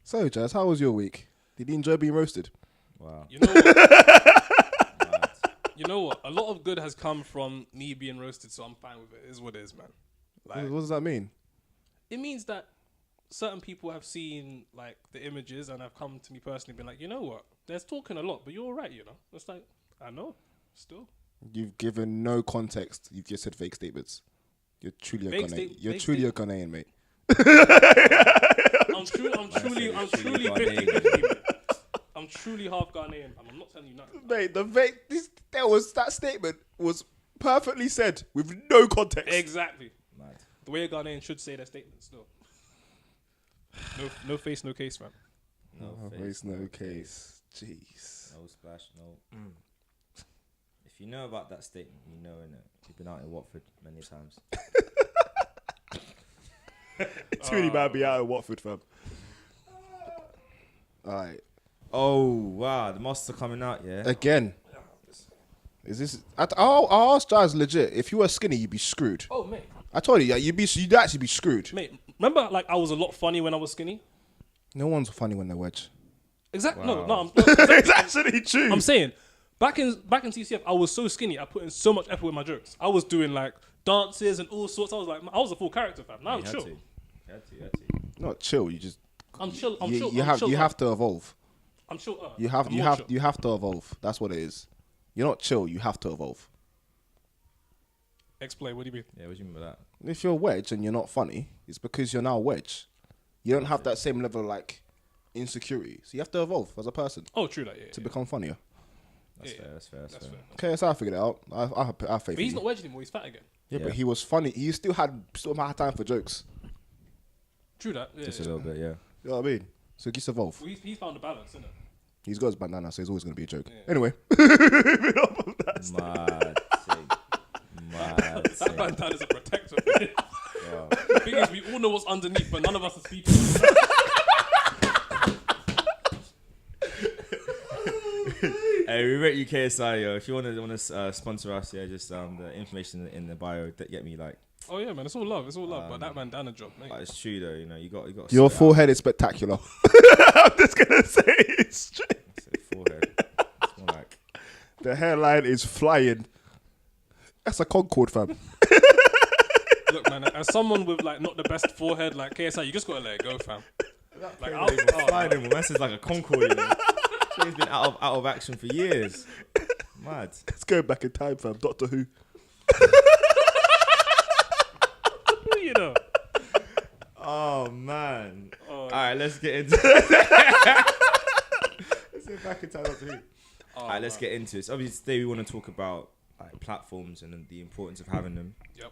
So, Jas, how was your week? Did you enjoy being roasted? Wow. You know what? You know what? A lot of good has come from me being roasted, so I'm fine with it. It is what it is, man. Like, What does that mean? it means that certain people have seen like the images and have come to me personally, been like, you know what? There's talking a lot, but you're all right. You know, it's like I know. Still, You've given no context. You've just said fake statements. You're truly a Fake Ghanaian. sta- You're fake truly a Ghanaian, mate. I'm truly Ghanaian. I'm truly half Ghanaian, and I'm not telling you nothing. Mate, that statement was perfectly said with no context. Exactly. Mad. The way a Ghanaian should say their statement. Still, no face, no case, man. No face, no case. Jeez. No splash, no. If you know about that statement, you know, innit? You've been out in Watford many times. It's really bad be out of Watford, fam. Alright. Oh, wow. The monster coming out, yeah? Again. Is this... I'll ask Jas legit. If you were skinny, you'd be screwed. Oh, mate. I told you, yeah, you'd actually be screwed. Mate, remember, like I was a lot funny when I was skinny. No one's funny when they're wedge. Exactly. Wow. No. It's actually true. I'm saying, back in TCF, I was so skinny. I put in so much effort with my jokes. I was doing like dances and all sorts. I was a full character, fam. Now I'm chill. You had to. Not chill. You just... I'm chill. I'm you, chill. you I'm have chill, you man. have to evolve. I'm chill. You I'm more chill. have to evolve. That's what it is. You're not chill. You have to evolve. Explain. What do you mean? Yeah, what do you mean by that? If you're wedge and you're not funny, it's because you're now wedge. You don't have that same level of like insecurity. So you have to evolve as a person Oh, true. That yeah. to become funnier. That's Yeah, fair, that's fair. That's fair. Okay, that's how I figured it out. I have faith. But he's in not you. wedge anymore. He's fat again. Yeah, Yeah. but he was funny. He still had time for jokes. True that. Yeah, Just yeah. a little bit, yeah. You know what I mean? So just evolve. Well, he's found a balance, isn't it? He's got his bandana, so he's always going to be a joke. Yeah. Anyway. Mad thing. Mad That thing. bandana is a protector. Man. Wow. The thing is, we all know what's underneath, but none of us are speaking. Hey, we rate UKSI, yo. If you want to sponsor us, yeah, just the information in the bio that get me like. Oh yeah, man. It's all love. It's all love. But that bandana job, mate. But it's true though, you know. You got. Your to forehead is spectacular. I'm just going to say it's true. Forehead. It's more like. The hairline is flying. That's a Concorde, fam. Look, man. As someone with like not the best forehead, like KSI, you just gotta let it go, fam. Like, Flying him, man. This is like a Concorde, you know. He's been out of action for years. Mad. Let's go back in time, fam. Doctor Who. you know. Oh man. Oh, All right, let's get into. Let's get back in time. All right, let's get into it. So obviously, today we want to talk about like platforms and the importance of having them. Yep.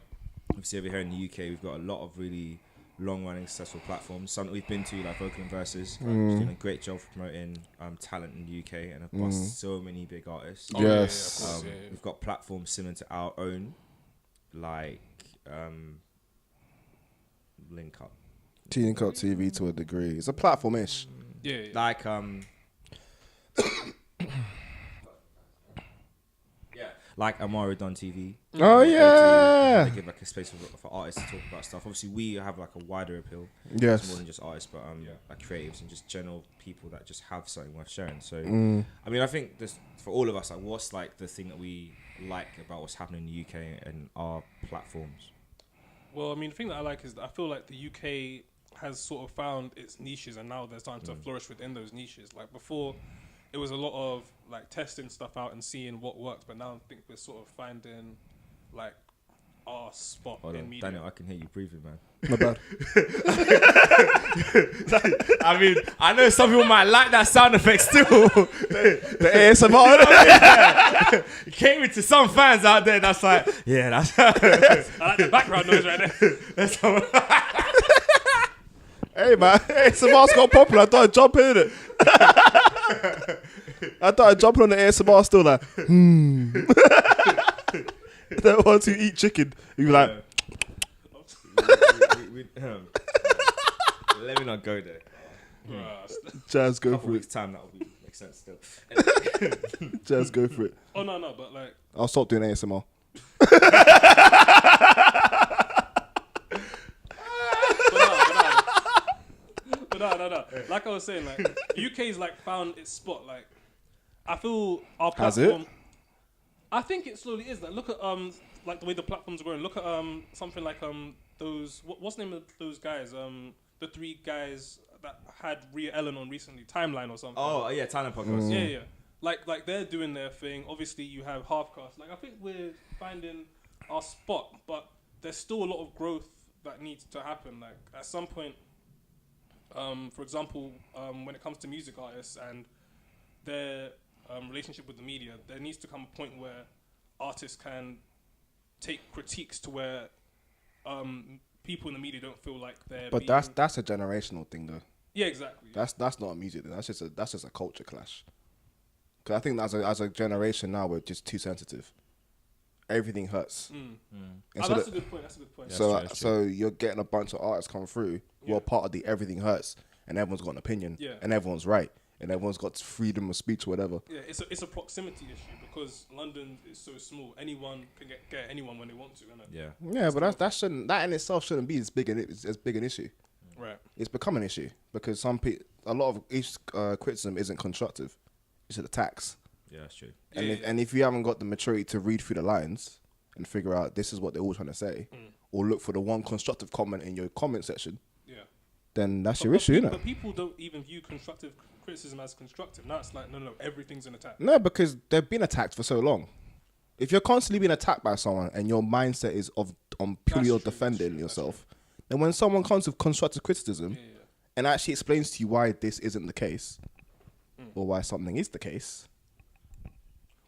Obviously, over here in the UK, we've got a lot of really long-running, successful platforms. Some that we've been to, like Vocal and Versus, who's doing a great job of promoting talent in the UK and have bossed so many big artists. Oh, Yes. Yeah, of course, yeah. We've got platforms similar to our own, like Link Up, Link Up TV to a degree. It's a platform-ish. Yeah. like like Amui on TV. Oh, yeah. They give like a space for artists to talk about stuff. Obviously, we have like a wider appeal. It's Yes. more than just artists, but like creatives and just general people that just have something worth sharing. So, I mean, I think this for all of us, like, what's like the thing that we like about what's happening in the UK and our platforms? Well, I mean, the thing that I like is that I feel like the UK has sort of found its niches, and now there's time to flourish within those niches. Like before, it was a lot of like testing stuff out and seeing what works, but now I think we're sort of finding like our spot Hold in on, media. Daniel, I can hear you breathing, man. Not bad. I mean, I know some people might like that sound effect still. The ASMR. It came into some fans out there that's like, yeah, that's. I like the background noise right there. that's Hey, man. ASMR's got popular. I thought I'd jump in it. I thought I'd jump on the ASMR still like, The ones who eat chicken. You be like, let me not go there. Jas, go Couple for weeks it. time, that will make sense still. Jas, go for it. Oh no, but like, I'll stop doing ASMR. but no. like I was saying, like UK's like found its spot. Like I feel our Has it? platform. I think it slowly is. Like look at like the way the platforms are growing. Look at something like those what's the name of those guys? The 3 guys that had Rhea Ellen on recently, Timeline or something. Oh yeah, Talent Podcast. Yeah. Like they're doing their thing. Obviously, you have Halfcast. Like I think we're finding our spot, but there's still a lot of growth that needs to happen. Like at some point, for example, when it comes to music artists and their relationship with the media, there needs to come a point where artists can take critiques to where people in the media don't feel like they're. But that's a generational thing, though. Yeah, exactly. That's not a music thing. That's just a culture clash. Because I think as a generation now, we're just too sensitive. Everything hurts. That's a good point. That's a good point. So you're getting a bunch of artists come through who are part of the everything hurts, and everyone's got an opinion, and everyone's right, and everyone's got freedom of speech or whatever. Yeah, it's a proximity issue because London is so small. Anyone can get anyone when they want to, innit? Yeah. Yeah, but that in itself shouldn't be as big an issue. Right. It's become an issue because a lot of each criticism isn't constructive. It's attacks. Yeah, that's true. And if you haven't got the maturity to read through the lines and figure out this is what they're all trying to say, or look for the one constructive comment in your comment section, then that's your issue, innit? But people don't even view constructive criticism as constructive. Now it's like, no, everything's an attack. No, because they've been attacked for so long. If you're constantly being attacked by someone and your mindset is on purely of defending yourself, then when someone comes with constructive criticism and actually explains to you why this isn't the case or why something is the case,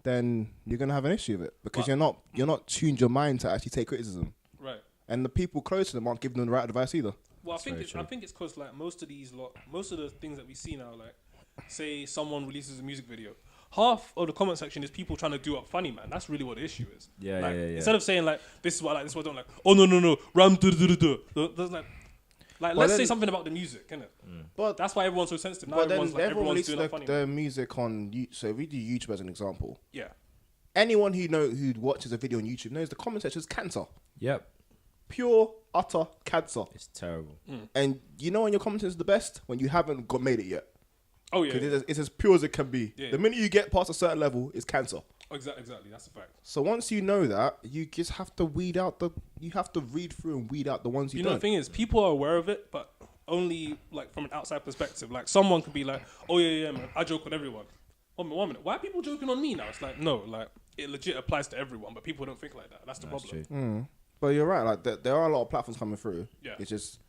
then you're gonna have an issue with it because you're not tuned your mind to actually take criticism. Right. And the people close to them aren't giving them the right advice either. Well, I think it's because like most of the things that we see now, like say someone releases a music video, half of the comment section is people trying to do up funny, man. That's really what the issue is. Yeah, like, yeah. Instead of saying like this is what I like, this is what I don't like. Oh no, ram there's like let's say something about the music, innit? But that's why everyone's so sensitive. Now but then everyone's releases doing up funny. the music on. So if we do YouTube as an example, anyone who watches a video on YouTube knows the comment section is cancer. Yep. Pure, utter cancer. It's terrible. And you know when your comment is the best? When you haven't made it yet. Oh yeah. Because it's as pure as it can be. Yeah. The minute you get past a certain level, it's cancer. Exactly. That's a fact. So once you know that, you just have to you have to read through and weed out the ones you don't. You know, the thing is, people are aware of it, but only like from an outside perspective. Like someone could be like, oh yeah, man, I joke on everyone. 1 minute. Why are people joking on me now? It's like, no, like it legit applies to everyone, but people don't think like that. That's the problem. But you're right. Like there are a lot of platforms coming through. Yeah. It's just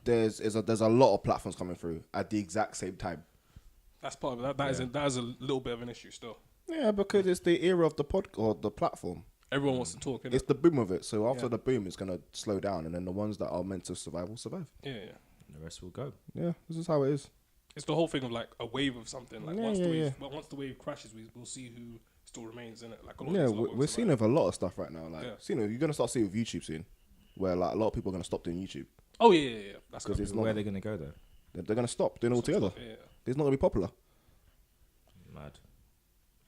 there's a lot of platforms coming through at the exact same time. That's part of it. That is a little bit of an issue still. Yeah, because it's the era of the the platform. Everyone wants to talk. It's the boom of it. So after the boom, it's gonna slow down, and then the ones that are meant to survive will survive. Yeah. And the rest will go. Yeah, this is how it is. It's the whole thing of like a wave of something. Like once the wave crashes, we'll see who still remains in it. Like we're seeing with a lot of stuff right now. Like you're gonna start seeing with YouTube soon, where like a lot of people are gonna stop doing YouTube. Oh yeah. That's because it's where they're gonna go though. They're gonna stop doing it altogether. Yeah. It's not gonna be popular. Mad.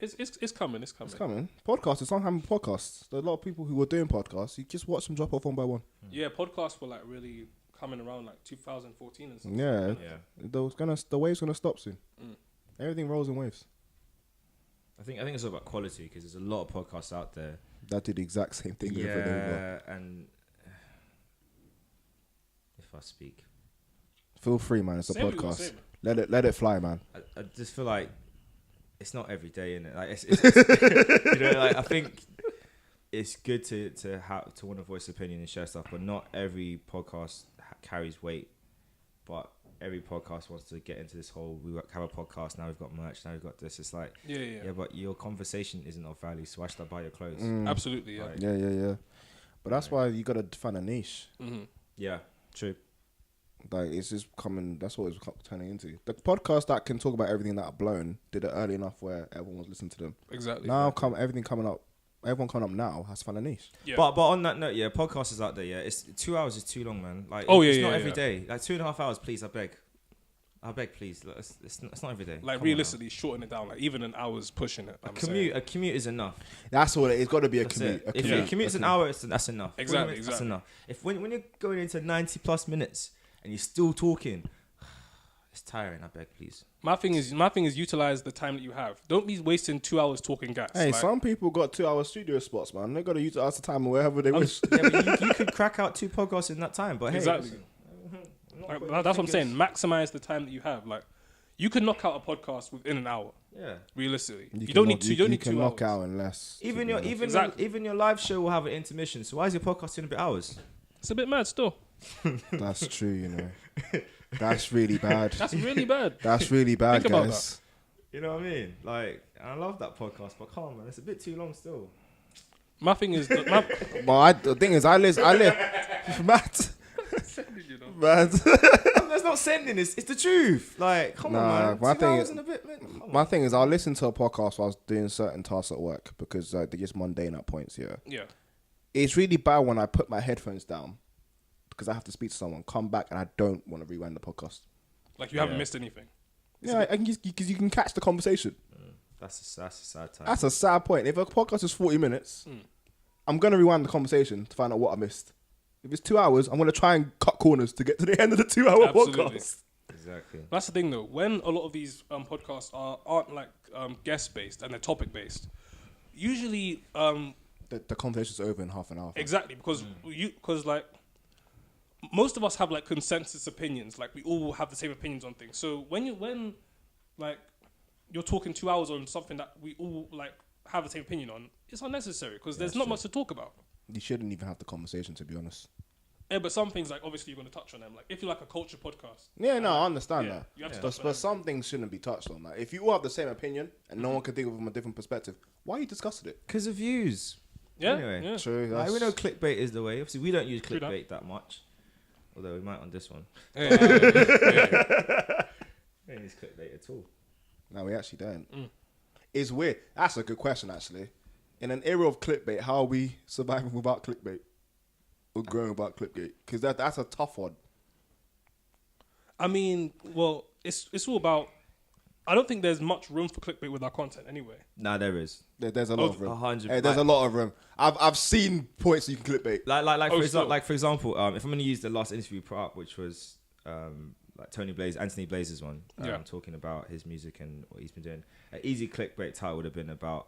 It's coming. It's coming. Podcasts. It's not having podcasts. There are a lot of people who were doing podcasts. You just watch them drop off one by one. Yeah, podcasts were like really coming around like 2014 and stuff. Yeah. The wave's gonna stop soon. Everything rolls in waves. I think it's all about quality because there's a lot of podcasts out there that do the exact same thing over and over. And if I speak, feel free, man. It's a podcast. Let it fly, man. I just feel like it's not every day, innit? Like it's you know, like I think it's good to want to voice opinion and share stuff, but not every podcast carries weight. But every podcast wants to get into this whole, we have a podcast, now we've got merch, now we've got this. It's like, yeah, but your conversation isn't of value, so why should I buy your clothes? Absolutely, yeah. Like, yeah. But that's why you got to find a niche. Yeah, true. Like, it's just coming, that's what it's turning into. The podcast that can talk about everything that are blown did it early enough where everyone was listening to them. Exactly. Now, everyone coming up now has to find a niche. Yeah. But on that note, podcasts is out there, it's 2 hours is too long, man. Like, it's not every day. Like 2.5 hours, please, I beg, please. It's not every day. Like, realistically, shorten it down. Like, even an hour's pushing it. A commute is enough. That's what it's got to be. A commute. If your commute's an hour, that's enough. Exactly. That's enough. If when you're going into 90 plus minutes and you're still talking, It's tiring. I beg, please. My thing is utilize the time that you have. Don't be wasting 2 hours talking gas. Hey, like, some people got 2 hour studio spots, man. They got to utilize the time wherever they wish. Yeah, but you could crack out 2 podcasts in that time. But exactly. Hey, Like, that's what I'm saying. Maximize the time that you have. Like, you can knock out a podcast within an hour. yeah. Realistically, you can don't knock- need to. You don't need can 2 knock hours. out in less. Even Exactly. your live show will have an intermission. So why is your podcast in a bit hours? It's a bit mad still. That's true, you know. That's really bad. That's really bad. That's really bad, Think about guys. You know what I mean? Like, I love that podcast, but come on, man, it's a bit too long still. My thing is, The thing is, I live, Matt. That's not sending. It's the truth. Like, come on, man. My 2 thing hours is, and a bit, man. Come on. my thing is, I'll listen to a podcast while I was doing certain tasks at work because they're just mundane at points. Yeah, yeah. it's really bad when I put my headphones down because I have to speak to someone, come back, and I don't want to rewind the podcast. Like you haven't missed anything. Yeah, because you can catch the conversation. That's a sad time. That's a sad point. If a podcast is 40 minutes, I'm gonna rewind the conversation to find out what I missed. If it's 2 hours, I'm gonna try and cut corners to get to the end of the 2 hour Absolutely. podcast. Exactly. That's the thing though. When a lot of these podcasts aren't like guest based and they're topic based, usually The conversation's over in half an hour. exactly because like most of us have like consensus opinions. Like we all have the same opinions on things. So when like you're talking 2 hours on something that we all like have the same opinion on, it's unnecessary because there's not much to talk about. You shouldn't even have the conversation, to be honest. Yeah, but some things like obviously you're going to touch on them. Like if you're like a culture podcast, Yeah, no, I understand yeah, that. you have to touch on But some things shouldn't be touched on. Like, if you all have the same opinion and no one can think of it from a different perspective, why are you discussing it? Because of views. yeah, Anyway. yeah. True. Like, we know clickbait is the way. Obviously, we don't use True that. clickbait that much. Although we might on this one. Yeah. We don't use clickbait at all. No, we actually don't. It's weird. That's a good question, actually. In an era of clickbait, how are we surviving without clickbait? Or growing without clickbait? Because that's a tough one. I mean, well, it's all about. I don't think there's much room for clickbait with our content anyway. Nah, there is. There's a lot of room. 100. Hey, there's a lot of room. I've seen points you can clickbait. For example, if I'm going to use the last interview we put up, which was like Anthony Blaize's one, talking about his music and what he's been doing. An easy clickbait title would have been about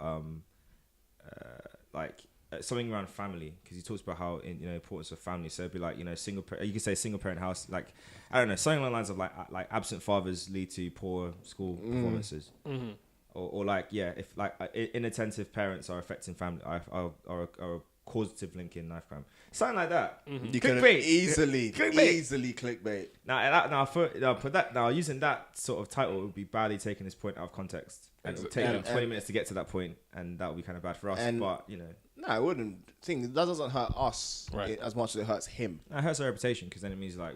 something around family, because he talks about how importance of family. So it'd be like, you could say single parent house, like I don't know, something along the lines of like absent fathers lead to poor school performances. Mm-hmm. Or like, yeah, if like inattentive parents are affecting family, are a causative link in knife crime, something like that. Mm-hmm. You can easily clickbait. Now using that sort of title would be badly taking this point out of context, and it would take them 20 minutes to get to that point, and that would be kind of bad for us. But no, it wouldn't. That doesn't hurt us as much as it hurts him. It hurts our reputation, because then it means like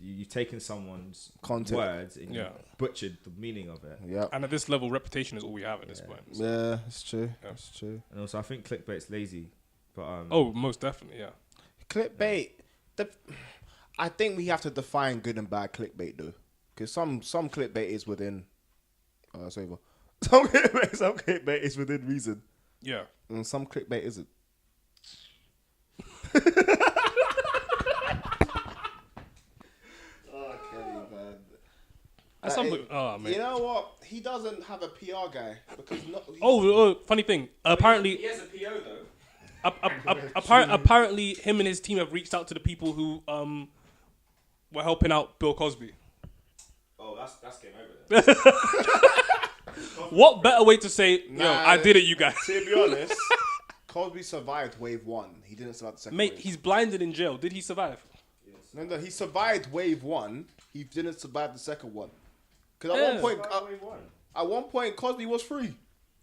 you've taken someone's content words and you butchered the meaning of it. Yeah. And at this level, reputation is all we have at this point. So. Yeah, it's true. That's true. And also, I think clickbait's lazy. But most definitely, yeah. Clickbait. I think we have to define good and bad clickbait though, because some clickbait is within. It's over. Some clickbait is within reason. Yeah. And some clickbait isn't. Man. You know what? He doesn't have a PR guy because funny thing. Apparently, he has a PO though. Apparently, him and his team have reached out to the people who were helping out Bill Cosby. Oh, that's game over then. What better way to say, I did it, you guys? To be honest, Cosby survived wave 1. He didn't survive the second Mate, wave. he's blinded in jail. Did he survive? No, he survived wave 1. He didn't survive the second one. Because at one point, Cosby was free.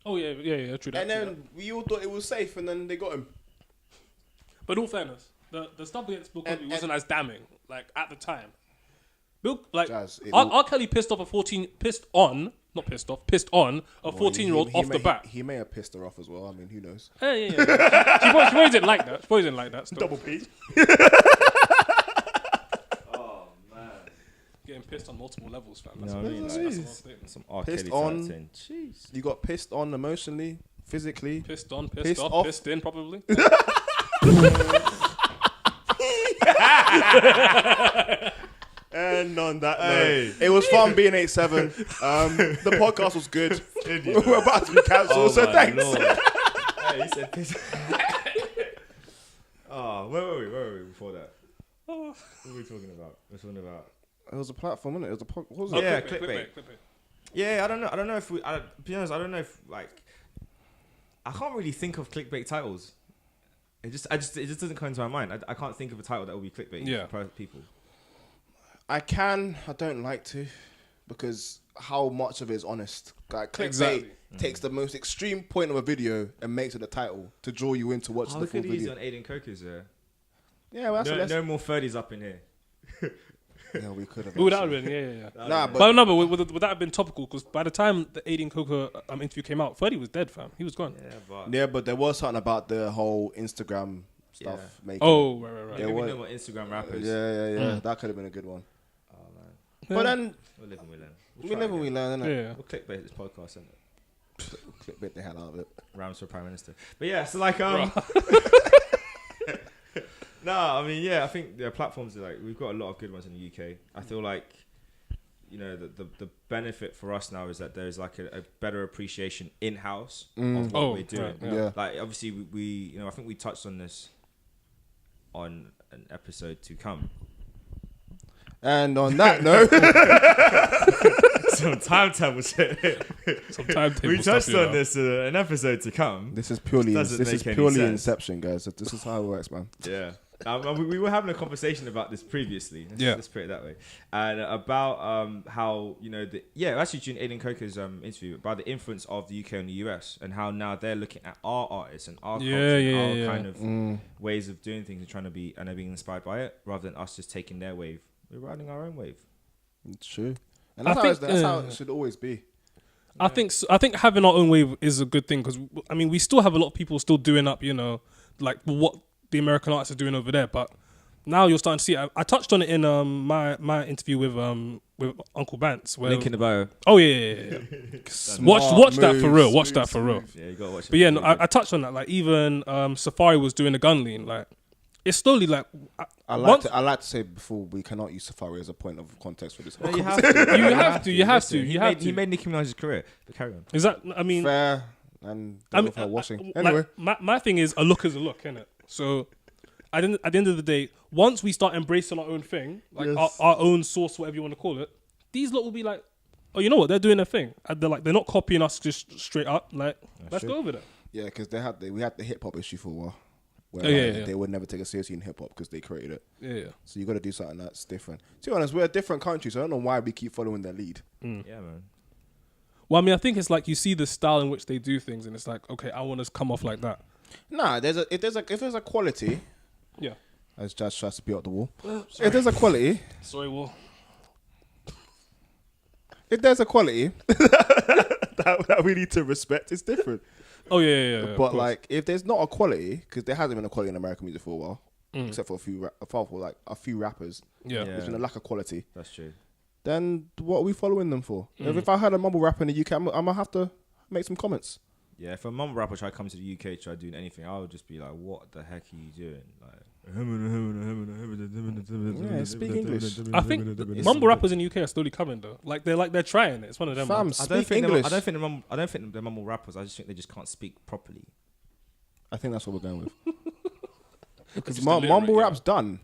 Oh yeah, true that. And then we all thought it was safe, and then they got him. But in all fairness, the stuff against Bill Cosby wasn't as damning, like at the time. R. Kelly pissed on a 14-year-old off the bat. He may have pissed her off as well. I mean, who knows? Yeah. She probably didn't like that. She probably didn't like that. Still. Double P. Oh man, getting pissed on multiple levels, fam. That's That's what I mean. that's Like, a lot thing. some R. Pissed Kelly on. type thing. Jeez. You got pissed on emotionally, physically. Pissed on, pissed Pissed off, off. pissed in, probably. And And on that Hey. note, it was fun being 8-7. The podcast was good. We're about to be cancelled, so my thanks. Lord. Hey, he said piss. Oh, where were we before that? What were we talking about? We're talking about. It was a platform, wasn't it? It was a what was Oh, it? yeah, clickbait. Yeah, I don't know if we. To be honest, I don't know if like. I can't really think of clickbait titles. It just doesn't come into my mind. I can't think of a title that will be clickbait for people. I don't like to, because how much of it is honest? Like clickbait takes the most extreme point of a video and makes it a title to draw you into watch the full video. On Aiden Coker's Yeah, well, no more 30s up in here. Yeah, we could have. Would that have been? Yeah. But would that have been topical? Because by the time the Aiden Coker interview came out, Ferdy was dead, fam. He was gone. but there was something about the whole Instagram stuff making. Oh, right. Yeah, we know what Instagram rappers. Yeah. That could have been a good one. Oh man. But then We'll live and we learn. we live and we learn, innit? Yeah. We'll clickbait this podcast, innit? Clickbait the hell out of it. Rams for Prime Minister. But yeah, so like no, I mean I think the platforms are like we've got a lot of good ones in the UK. I feel like the benefit for us now is that there's like a better appreciation in house of what we're doing. Right, yeah. Like obviously we I think we touched on this on an episode to come. And on that note, Some timetable shit. We touched on this an episode to come. this is purely Doesn't make any sense. Inception, guys. This is how it works, man. Yeah. We were having a conversation about this previously. Let's put it that way. And about how, actually during Aiden Coker's interview, about the influence of the UK and the US and how now they're looking at our artists and our culture and our kind of ways of doing things and trying to be, and they're being inspired by it rather than us just taking their wave. We're riding our own wave. It's true. And that's how it should always be. I think having our own wave is a good thing because we still have a lot of people still doing up, like what the American artists are doing over there. But now you're starting to see. I touched on it in my interview with Uncle Bance. Where, Link in the bio. Oh yeah. Watch that for real. Watch that for real. Yeah, you gotta watch it. But yeah, no, I touched on that. Like even Safari was doing a gun lean. Like it's slowly like. I like to say before we cannot use Safari as a point of context for this. No, you have to. You have to. He made Nicki Minaj's career. But carry on. Is that? I mean, fair and her washing. Anyway, my thing is a look is a look, innit? So at the end of the day, once we start embracing our own thing, like our own source, whatever you want to call it, these lot will be like, oh, you know what? They're doing their thing. And they're not copying us just straight up. Like, let's go over there. yeah, because we had the hip hop issue for a while. Where they would never take it seriously in hip hop because they created it. Yeah. So you got to do something that's different. To be honest, we're a different country, so I don't know why we keep following their lead. Yeah, man. Well, I think it's like you see the style in which they do things, and it's like, okay, I want to come off like that. Nah, if there's a quality, yeah. As Jas tries to be out the wall. If there's a quality, Sorry, Will. If there's a quality that we need to respect, it's different. Oh yeah. But like, if there's not a quality, because there hasn't been a quality in American music for a while, except for a few rappers. Yeah. There's been a lack of quality. That's true. Then what are we following them for? If I heard a mumble rapper in the UK, I'm gonna have to make some comments. Yeah, if a mumble rapper try to come to the UK, try doing anything, I would just be like, "What the heck are you doing?" Yeah, speak English. I think mumble rappers in the UK are slowly coming though. Like they're trying it. It's one of them. Fam, ones. I don't speak think English. I don't think they're mumble rappers. I just think they just can't speak properly. I think that's what we're going with. Because Just mumble illiterate, rap's done.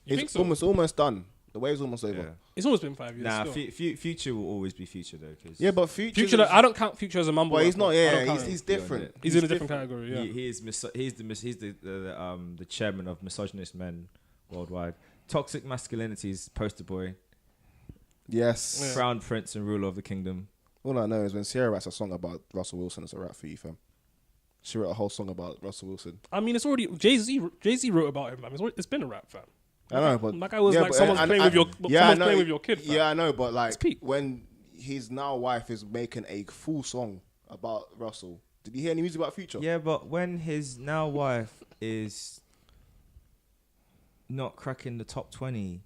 You It's think so? almost done. The wave's almost over. Yeah. It's almost been 5 years. Nah, still. Future will always be Future though. Cause Yeah, but Future. I don't count Future as a mumble. But he's not. rapper. I don't Yeah, count him. he's different. He's in a different category. Yeah. he's the chairman of misogynist men worldwide. Toxic masculinity's poster boy. Yes. Yeah. Crown prince and ruler of the kingdom. All I know is when Sierra writes a song about Russell Wilson, it's a rap for you, fam. She wrote a whole song about Russell Wilson. I mean, it's already Jay-Z wrote about him. It's been a rap, fam. I know, but That guy was like someone's playing with your playing with your kid. Fam. Yeah, I know, but like peak. when his now wife is making a full song about Russell, did you hear any music about Future? Yeah, but when his now wife is not cracking the top 20.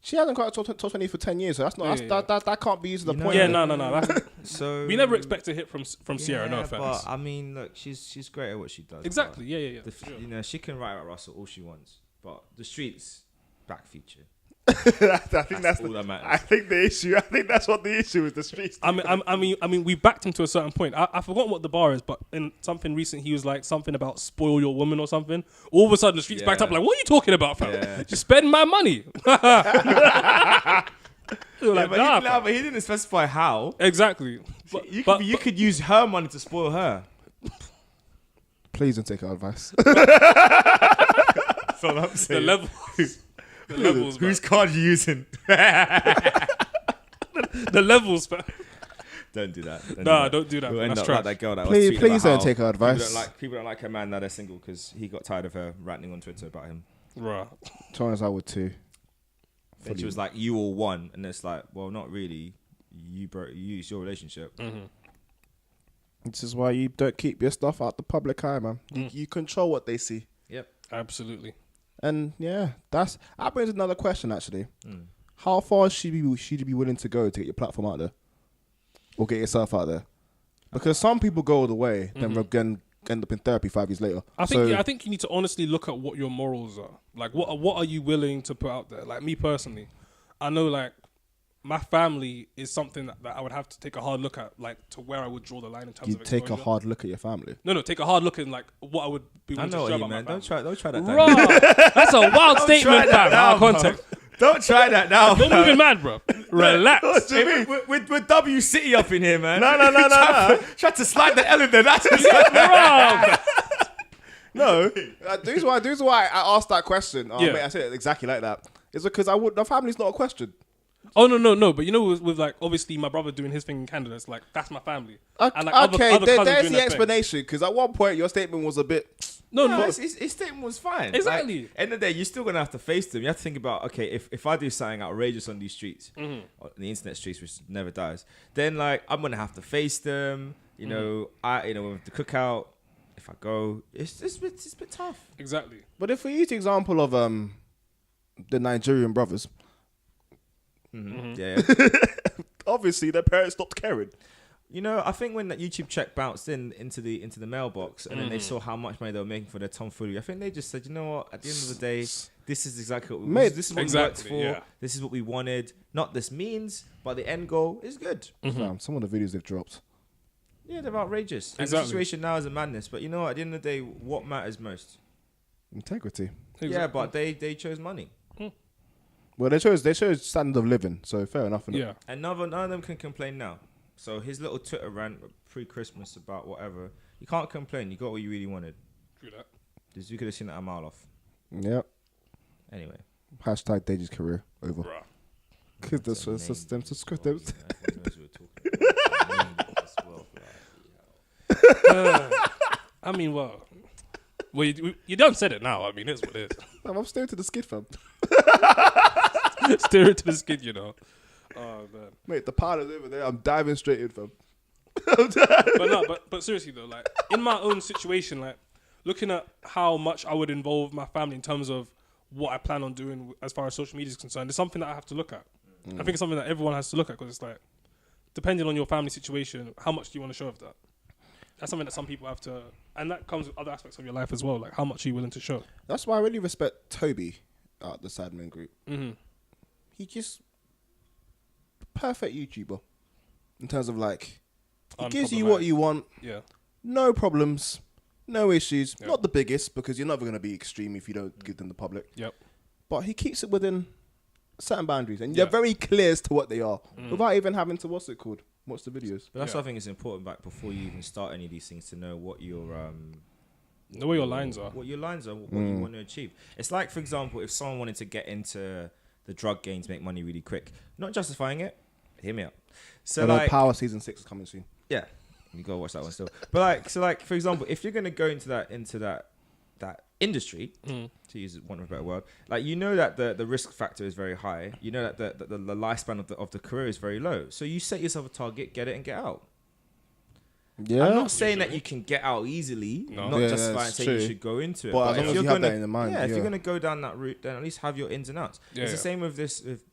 She hasn't cracked top 20 for 10 years, so that's not that can't be used as a point. Yeah, no. That's, So we never expect a hit from Sierra. No offense. But I mean, look, she's great at what she does. Exactly. Yeah. Sure. She can write about Russell all she wants, but the streets back Future. I think that's all that matters. I think the issue. I think that's what the issue is. The streets. I mean, we backed him to a certain point. I forgot what the bar is, but in something recent, he was like something about spoil your woman or something. All of a sudden, the streets backed up. Like, what are you talking about, fam? Yeah. Just spend my money. Like, but he didn't specify how. Exactly. You could use her money to spoil her. Please don't take our advice. That's all I'm saying. The levels. The levels, Whose card you using? The levels, man. Don't do that. Don't do that. We'll end That's up trash. like that girl that was Please, tweeting please about don't how take our advice. People don't like her man now they're single because he got tired of her ranting on Twitter about him. Right. Chance I would too. And she was like, "You all won," and it's like, "Well, not really. It's your relationship." Mm-hmm. This is why you don't keep your stuff out the public eye, man. You control what they see. Yep. Absolutely. And yeah, that brings another question actually. How far should you be willing to go to get your platform out there, or get yourself out there? Because some people go all the way, then again end up in therapy 5 years later. I think you need to honestly look at what your morals are. Like, what are you willing to put out there? Like me personally, I know like my family is something that I would have to take a hard look at, like to where I would draw the line in terms You of take a exposure. hard look at your family. No, take a hard look at like what I would be I willing to know share what you about my man. family. Don't try that. Bruh, that's a wild statement, that fam. now, Out of context. Don't try that now. Don't move in mad, bro. Relax. Hey, we're W City up in here, man. No. Try to slide the L in there. That's Bro. No, the reason why I asked that question. Yeah. Mate, I said it exactly like that. Is because the family's not a question. Oh no! But you know, with like obviously my brother doing his thing in Canada, it's like that's my family. And, like, other cousins there's doing the their thing. explanation. Because at one point your statement was a bit. No. His statement was fine. Exactly. Like, end of the day, you're still gonna have to face them. You have to think about, okay, if I do something outrageous on these streets, on the internet streets, which never dies, then like I'm gonna have to face them. You know, with the cookout. If I go, it's a bit tough. Exactly. But if we use the example of the Nigerian brothers, Yeah. obviously their parents stopped caring. You know, I think when that YouTube check bounced into the mailbox and then they saw how much money they were making for their tomfoolery, I think they just said, you know what? At the end of the day, this is exactly what we this is what we worked for. Yeah. This is what we wanted. Not this means, but the end goal is good. Fam, some of the videos they've dropped. Yeah, they're outrageous. And the situation now is a madness. But you know what? At the end of the day, what matters most? Integrity. Exactly. Yeah, but they chose money. Well, they chose standard of living, so fair enough. Innit? Yeah. And none of them can complain now. So his little Twitter rant pre-Christmas about whatever, you can't complain. You got what you really wanted. True that. You could have seen that a mile off. Yep. Anyway. Hashtag Deji's career over. Bruh. Because this was them to script them. I mean, well, you done said it now. I mean, it's what it is. I'm staring to the skid, fam. Steer to the skid, you know. Oh man. Mate, the powder's over there. I'm diving straight in, fam. But seriously though, like in my own situation, like looking at how much I would involve my family in terms of what I plan on doing as far as social media is concerned, it's something that I have to look at. I think it's something that everyone has to look at because it's like, depending on your family situation, how much do you want to show of that? That's something that some people have to, and that comes with other aspects of your life as well. Like how much are you willing to show? That's why I really respect Toby, the Sidemen group. Mm-hmm. He just perfect YouTuber in terms of like he gives you what you want. Yeah. No problems, no issues. Yep. Not the biggest because you're never going to be extreme if you don't give them the public. Yep. But he keeps it within certain boundaries, and Yeah. they're very clear as to what they are, without even having to watch the videos. But that's Yeah. what I think is important. Back before you even start any of these things, to know what your Know where your lines are. what your lines are, what you want to achieve. It's like, for example, if someone wanted to get into the drug game to make money really quick, not justifying it. Hear me out. So Although like, Power Season 6 is coming soon. yeah, you gotta watch that one still. But like, for example, if you're gonna go into that industry, to use one of a better word, like you know that the risk factor is very high. You know that the lifespan of the career is very low. So you set yourself a target, get it, and get out. Yeah, I'm not saying that you can get out easily. No. Not Yeah, just that's like saying true. you should go into it. But as long if as you're you have gonna, that in mind, if yeah. you're gonna go down that route, then at least have your ins and outs. Yeah, it's the yeah. same with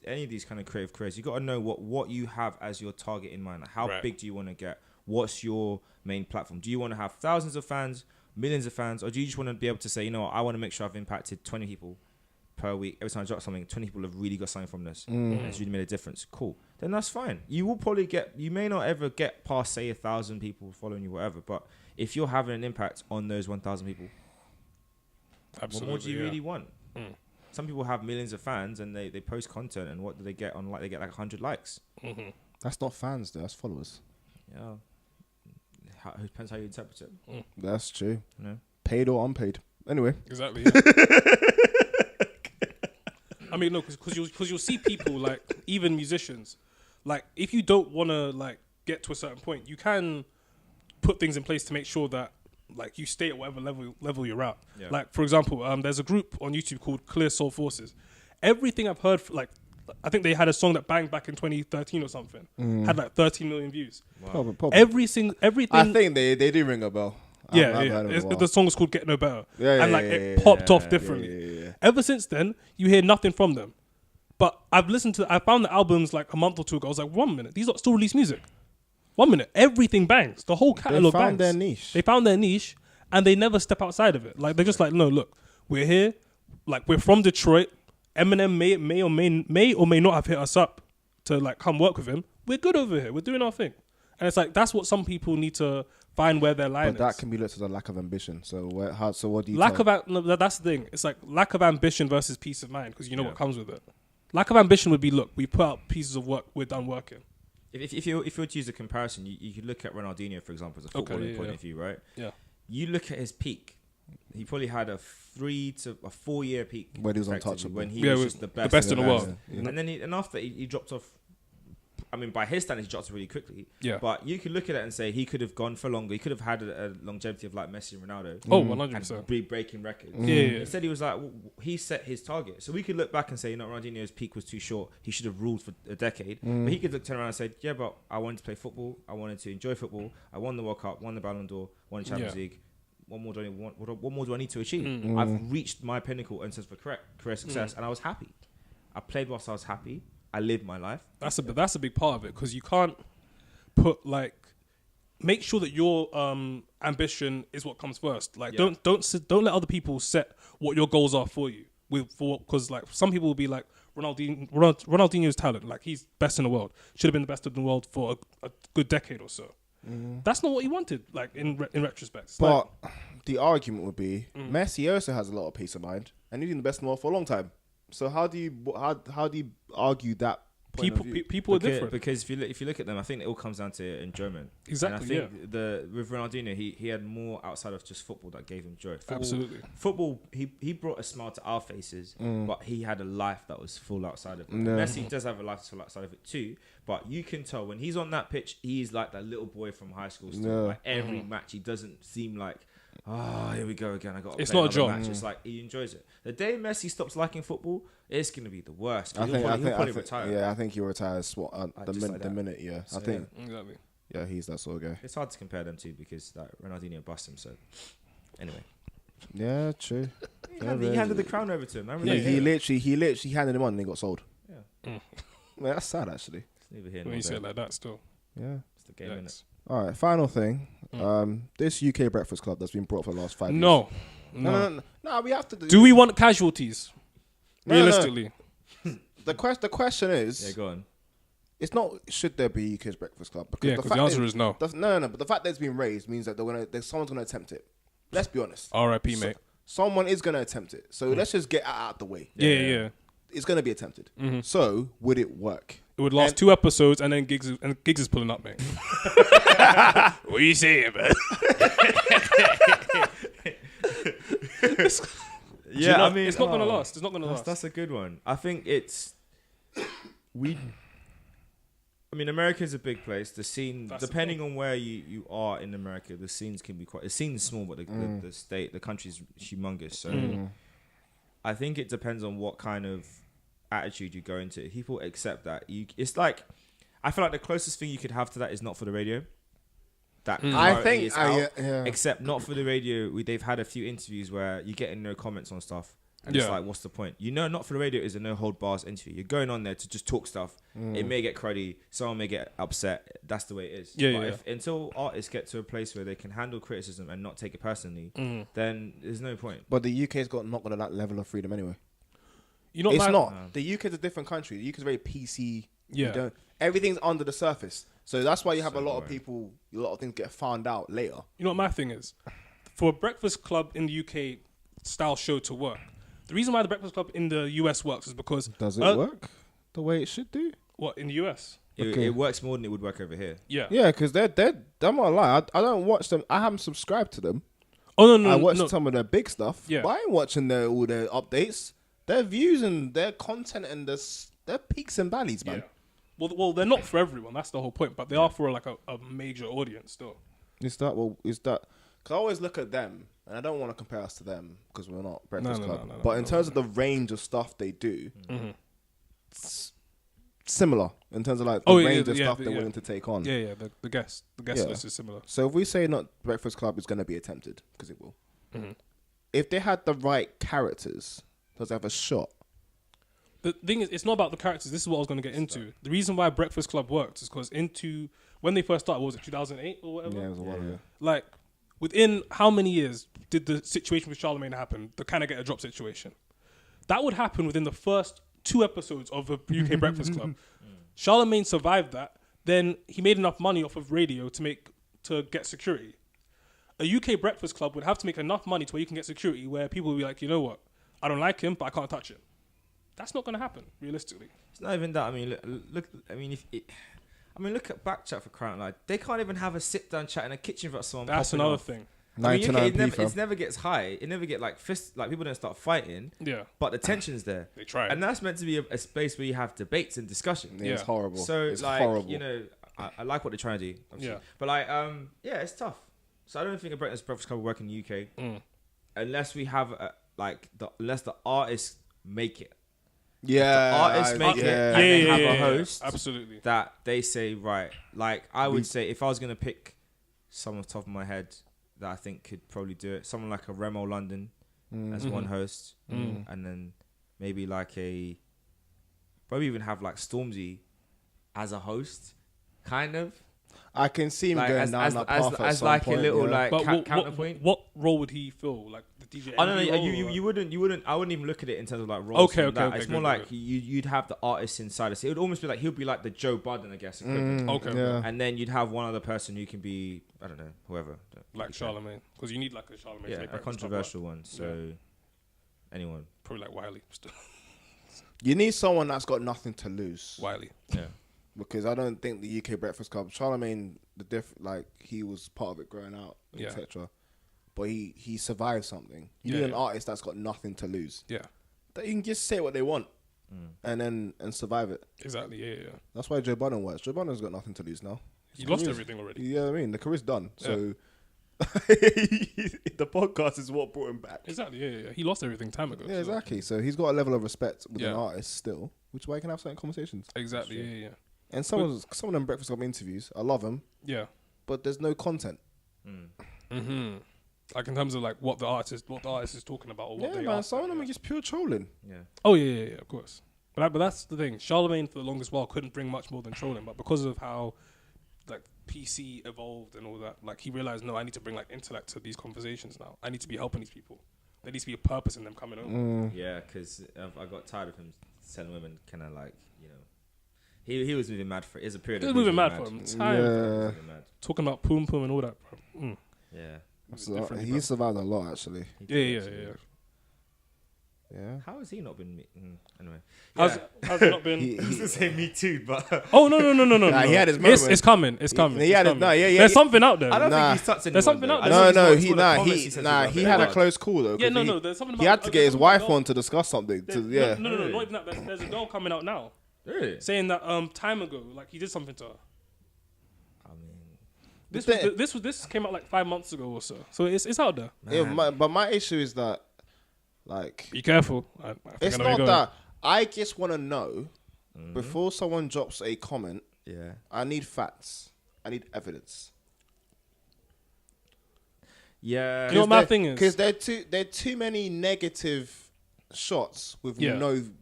any of these kind of creative careers. You got to know what you have as your target in mind. Like how Right. big do you want to get? What's your main platform? Do you want to have thousands of fans, millions of fans, or do you just want to be able to say, you know what, I want to make sure I've impacted 20 people per week. Every time I drop something, 20 people have really got something from this. And it's really made a difference. Cool. Then that's fine. You will probably you may not ever get past, say, 1,000 people following you, whatever. But if you're having an impact on those 1,000 people, what more do you really want? Some people have millions of fans and they post content, and what do they get on? Like, they get like 100 likes. That's not fans, though. That's followers. Yeah. It depends how you interpret it. That's true. You know? Paid or unpaid. Anyway. Exactly. Yeah. I mean, no, because you'll see people, like, even musicians, like, if you don't want to, like, get to a certain point, you can put things in place to make sure that, like, you stay at whatever level you're at. Yeah. Like, for example, there's a group on YouTube called Clear Soul Forces. Everything I've heard, like, I think they had a song that banged back in 2013 or something. Had like 13 million views. Wow. Probably. Everything. I think they do ring a bell. The song is called Get No Better. It popped off differently. Yeah. Ever since then, you hear nothing from them. But I found the albums like a month or two ago. I was like, 1 minute, these are still release music. 1 minute, everything bangs. The whole catalog bangs. They found their niche, and they never step outside of it. Like, they're just like, no, look, we're here. Like, we're from Detroit. Eminem may or may not have hit us up to, like, come work with him. We're good over here. We're doing our thing. And it's like, that's what some people need to find where their line is. But that can be looked as a lack of ambition. So what do you that's the thing. It's like lack of ambition versus peace of mind, because you know what comes with it. Lack of ambition would be, look, we put out pieces of work, we're done working. If you were to use a comparison, you could look at Ronaldinho, for example, as a footballing point of view, right? Yeah. You look at his peak. He probably had a 3 to 4 year peak when he was untouchable. When he was just the best in the world. Yeah. And then after he dropped off. I mean, by his standards, he dropped off really quickly. Yeah. But you could look at it and say he could have gone for longer. He could have had a longevity of like Messi and Ronaldo. Oh, 100%. And be breaking records. Yeah. Instead, he was like, he set his target. So we could look back and say, Ronaldinho's peak was too short. He should have ruled for a decade. But he could turn around and say, yeah, but I wanted to play football. I wanted to enjoy football. I won the World Cup, won the Ballon d'Or, won the Champions League. What more do I need to achieve? I've reached my pinnacle and says for career success, and I was happy. I played whilst I was happy. I lived my life. That's a big part of it, because you can't put, like, make sure that your ambition is what comes first. Like, don't let other people set what your goals are for you. Because like, some people will be like, Ronaldinho's talent, like, he's best in the world, should have been the best in the world for a good decade or so. That's not what he wanted, like, in retrospect. But the argument would be Messi also has a lot of peace of mind, and he's been the best in the world for a long time. So how do you argue that? People are different, because if you look at them, I think it all comes down to enjoyment. Exactly. And I think with Ronaldinho, he had more outside of just football that gave him joy. Absolutely. Football, he brought a smile to our faces, but he had a life that was full outside of it. Messi does have a life full outside of it too, but you can tell when he's on that pitch, he's like that little boy from high school still. Like, every match, he doesn't seem like, here we go again. It's not a job. Match. It's like he enjoys it. The day Messi stops liking football, it's going to be the worst. I think retire. Yeah, I think he'll retire the minute. Yeah, so, I think. Exactly. Yeah, he's that sort of guy. It's hard to compare them two because Ronaldinho bust him. So anyway. Yeah, true. He handed the crown over to him. He literally handed him on and he got sold. Yeah. Well, that's sad actually. It's neither here when you say it like that, still. Yeah. It's the game, innit? All right, final thing. This UK Breakfast Club that's been brought for the last 5 years. No, we have to do we want casualties? Realistically. No. The question is... Yeah, go on. It's not should there be UK's Breakfast Club, because the answer is no. No, but the fact that it's been raised means that someone's going to attempt it. Let's be honest. R.I.P. mate. Someone is going to attempt it. So let's just get out the way. Yeah. It's going to be attempted. So would it work? It would last 2 episodes, and then Giggs is pulling up, mate. What are you saying, man? I mean, it's not gonna last. It's not gonna last. That's a good one. I think America's a big place. The scene, depending on where you are in America, the scenes can be quite. The scene's small, but the country's humongous. So I think it depends on what kind of attitude you go into. People accept that. It's like, I feel like the closest thing you could have to that is Not For The Radio. I think except Not For The Radio. They've had a few interviews where you get no comments on stuff, and it's like, what's the point? Not For The Radio is a no hold bars interview. You're going on there to just talk stuff. It may get cruddy. Someone may get upset. That's the way it is. Until artists get to a place where they can handle criticism and not take it personally, then there's no point. But the UK's not got that level of freedom anyway. You know, It's my, not. The UK is a different country. The UK is very PC. Yeah. Everything's under the surface. So that's why you have So a lot of boring. people, a lot of things get found out later. You know what my thing is? For a Breakfast Club in the UK style show to work, the reason why the Breakfast Club in the US works is because... Does it work the way it should do? What, in the US? Okay. It works more than it would work over here. Yeah. Yeah, because I'm not gonna lie. I don't watch them. I haven't subscribed to them. Oh, no. I watched some of their big stuff. Yeah. But I ain't watching all their updates. Their views and their content and their peaks and valleys, man. Yeah. Well, they're not for everyone. That's the whole point. But they are for like a major audience still. Is that? Because I always look at them, and I don't want to compare us to them because we're not Breakfast Club. But in terms of the range of stuff they do, it's similar in terms of like the range of stuff they're willing to take on. Yeah. The guest list is similar. So if we say not Breakfast Club is going to be attempted, because it will. If they had the right characters, does it have a shot? The thing is, it's not about the characters. This is what I was going to get into. The reason why Breakfast Club worked is because when they first started, what was it 2008 or whatever? Yeah, it was a while ago. Like, within how many years did the situation with Charlemagne happen? The kind of get a drop situation. That would happen within the first 2 episodes of the UK Breakfast Club. Charlemagne survived that. Then he made enough money off of radio to get security. A UK Breakfast Club would have to make enough money to where you can get security, where people will be like, you know what, I don't like him, but I can't touch him. That's not going to happen, realistically. It's not even that. I mean, look. I mean, look at Backchat for crying out loud. They can't even have a sit down chat in a kitchen without someone. That's another thing. I mean, UK, 99p, it never gets high. It never get like fist. Like people don't start fighting. Yeah. But the tension's there. They try. And that's meant to be a space where you have debates and discussion. Yeah, it's horrible. So it's like, horrible. you know, I like what they're trying to do. Obviously. Yeah. But like, it's tough. So I don't think a Breakfast Club will work in the UK unless we have unless the artists make it. Yeah, Artists make it and they have a host absolutely that they say, right, like I would say if I was going to pick someone off the top of my head that I think could probably do it, someone like a Remo London as one host, and then maybe probably even have like Stormzy as a host, kind of. I can see him Like, going down that path at as some like point, a little yeah. like counterpoint. What role would he fill? Like the DJ? Oh no, role, you wouldn't. I wouldn't even look at it in terms of like roles. Okay, It's more good, like good. you'd have the artist inside us. It would almost be like he'll be like the Joe Budden, I guess. Equivalent. Okay, yeah. And then you'd have one other person who can be, I don't know, whoever. like Charlemagne, because you need like a Charlemagne. Yeah, to make a Breakfast Club controversial one. So anyone. probably like Wiley. Still. You need someone that's got nothing to lose. Wiley. Yeah. Because I don't think the UK Breakfast Club, Charlemagne, he was part of it growing out, Yeah. etc. But he survived something. You Yeah, need an yeah. artist that's got nothing to lose. Yeah. That you can just say what they want and survive it. Exactly. Yeah. That's why Joe Budden works. Joe Budden's got nothing to lose now. He lost everything already. Yeah, I mean the career's done. So the podcast is what brought him back. Exactly. Yeah. He lost everything time ago. Yeah, so- exactly. So he's got a level of respect with an Yeah. artist still, which is why he can have certain conversations. Exactly. Yeah. And some of them Breakfast Club interviews, I love them, Yeah. but there's no content. Like in terms of like what the artist is talking about or what Yeah, they man. ask Some of them, them are just pure trolling. Yeah. Oh yeah, of course. But that's the thing. Charlemagne for the longest while couldn't bring much more than trolling, but because of how like PC evolved and all that, like he realized, no, I need to bring like intellect to these conversations now. I need to be helping these people. There needs to be a purpose in them coming over. Yeah, because I got tired of him telling women, kind of like, you know, he was moving mad for it. It's a period. He of was moving mad mad. for him. Time. Yeah. Moving mad. Talking about poom poom and all that, bro. Yeah. So different, he bro. survived a lot, actually. Yeah. Yeah. How has he not been? Anyway. How's it not been? I was gonna say me too, but Oh no! Nah, he had his moment. It's coming. It's coming. He had it's it. coming. No, yeah. There's something out there. I don't Nah. think he's touched anyone. There's something though. out I there. don't think No, says he about had a it. close call though. Yeah, 'cause no. There's something. He about had to get his wife girl. on to discuss something. There's- Yeah. No. Not even that. There's a girl coming out now Really? saying that time ago, like he did something to her. I mean, This came out like 5 months ago or so. So it's out there. Yeah, but my issue is that, like, Be careful. I think it's I know where not you're that. I just want to know before someone drops a comment. yeah. I need facts. I need evidence. Yeah. You know what my thing is? Because there are too many negative shots with Yeah.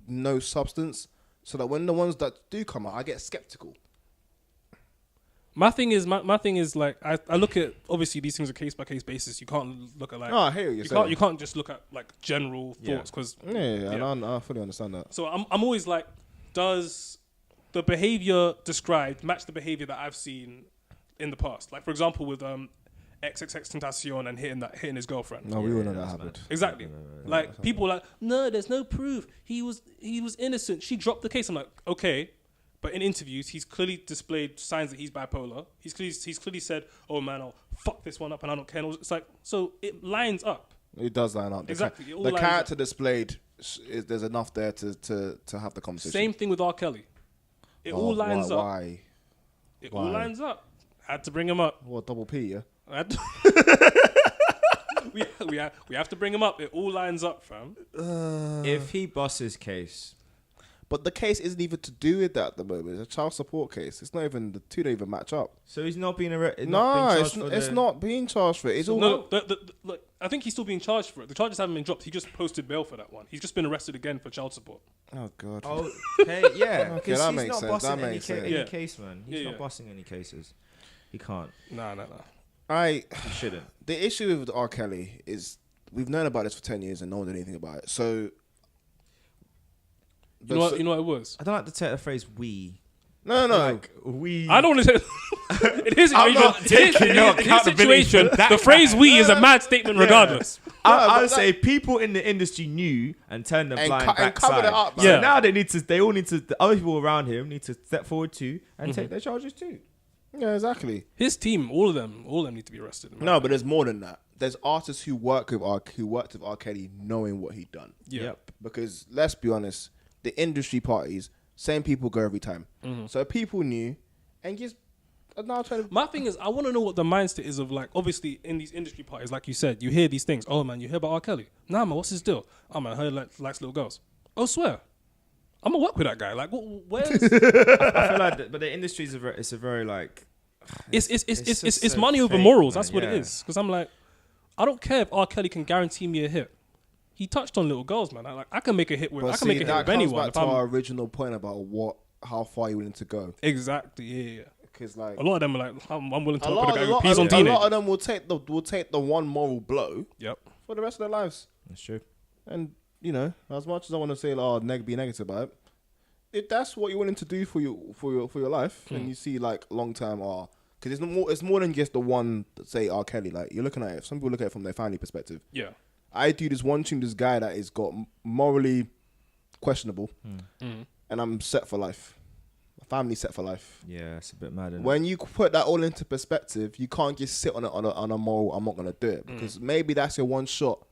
no substance, so that when the ones that do come out, I get skeptical. My thing is like I look at, obviously these things are case by case basis. You can't look at like No, I hear what you're saying. you can't just look at like general thoughts because I fully understand that. So I'm always like, does the behavior described match the behavior that I've seen in the past? Like for example with XXXTentacion and hitting his girlfriend. No, we all know that happened. Exactly. Like people are like, no, there's no proof. He was innocent. She dropped the case. I'm like, okay. But in interviews, he's clearly displayed signs that he's bipolar. He's clearly said, "Oh man, I'll fuck this one up, and I don't care." It's like, so it lines up. It does line up. Exactly. The character displayed, there's enough there to have the conversation. Same thing with R. Kelly. It all lines up. Why? It all lines up. Had to bring him up. What, double P, yeah? we have to bring him up. It all lines up, fam. If he busts his case. But the case isn't even to do with that at the moment. It's a child support case. It's not even, the two don't even match up. So he's not being it's not being charged for it. It's all... Look, I think he's still being charged for it. The charges haven't been dropped. He just posted bail for that one. He's just been arrested again for child support. Oh, God. Oh, okay, yeah. Okay, that he's makes not sense. busting That makes sense. any case, man. He's not busting any cases. He can't. Nah. He shouldn't. The issue with R. Kelly is we've known about this for 10 years and no one did anything about it. So... You know what it was? I don't like to take the phrase "we." No. Like, we. I don't want to say... In his situation, That the phrase "we" is a mad statement regardless. I would say people in the industry knew and turned the blind backside. covered it up. So now they all need to, the other people around him need to step forward too and take their charges too. Yeah, exactly. His team, all of them need to be arrested. No, but there's more than that. There's artists who worked with R. Kelly knowing what he'd done. Yeah. Yep. Because let's be honest, the industry parties, same people go every time. So people knew and just are now trying to... My thing is, I want to know what the mindset is of, like, obviously in these industry parties, like you said, you hear these things. Oh man, you hear about R. Kelly? Nah man, what's his deal? Oh man, I heard likes little girls. Oh, swear. I'm gonna work with that guy. Like, where's... I feel like, but the industry is a very like... It's money over morals. That's what it is. Because I'm like, I don't care if R. Kelly can guarantee me a hit. He touched on little girls, man. I can make a hit with. I can make a hit with anyone. That comes back to our original point about how far you're willing to go. Exactly. Yeah. Because like a lot of them are like, I'm willing to work with a guy who pees on teenagers. A lot of them will take the one moral blow. Yep. For the rest of their lives. That's true. And as much as I want to say, be negative about it, if that's what you're willing to do for your life, and you see like long term, because it's more than just the one that say R. Kelly. Like you're looking at it. Some people look at it from their family perspective. Yeah. I do this guy that is got morally questionable, and I'm set for life. My family's set for life. Yeah, it's a bit mad. When you put that all into perspective, you can't just sit on a moral. I'm not gonna do it because maybe that's your one shot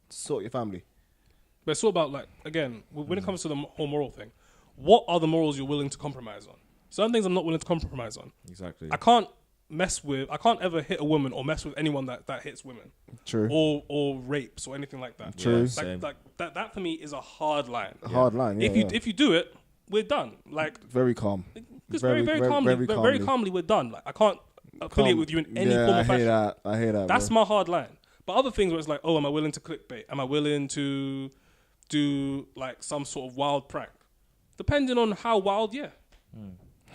to sort your family. But it's all about like again when it comes to the whole moral thing. What are the morals you're willing to compromise on? Certain things I'm not willing to compromise on. Exactly. I can't ever hit a woman or mess with anyone that hits women. True. Or rapes or anything like that. True. Like that for me is a hard line. Hard line. Yeah, if you do it, we're done. Like very calm. Just very calmly, we're done. Like I can't affiliate with you in any form of fashion. I hear that. That's my hard line. But other things where it's like, oh, am I willing to clickbait? Am I willing to do like some sort of wild prank? Depending on how wild, yeah.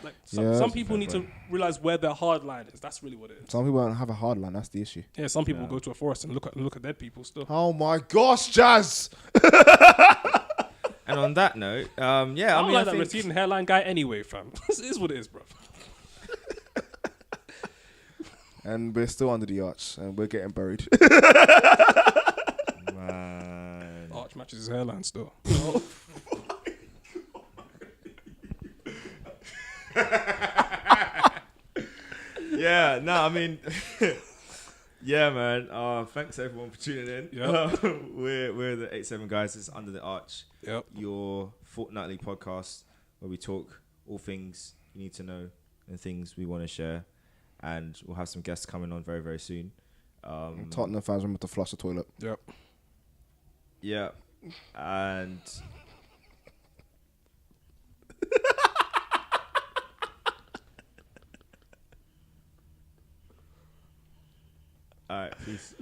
Like some people need to realize where their hard line is. That's really what it is. Some people don't have a hard line. That's the issue. Yeah, some people go to a forest and look at dead people still. Oh my gosh, Jas! And on that note, I don't like that receding hairline guy anyway, fam. This is what it is, bro. And we're still under the arch, and we're getting buried. Man. Arch matches his hairline still. Yeah, no, I mean, yeah, man. Thanks everyone for tuning in. Yep. We're the EightSeven guys. It's Under the Arch. Yep. Your fortnightly podcast where we talk all things you need to know and things we want to share. And we'll have some guests coming on very, very soon. Tottenham fans remember to flush the toilet. Yep. Yeah. And... All right, peace.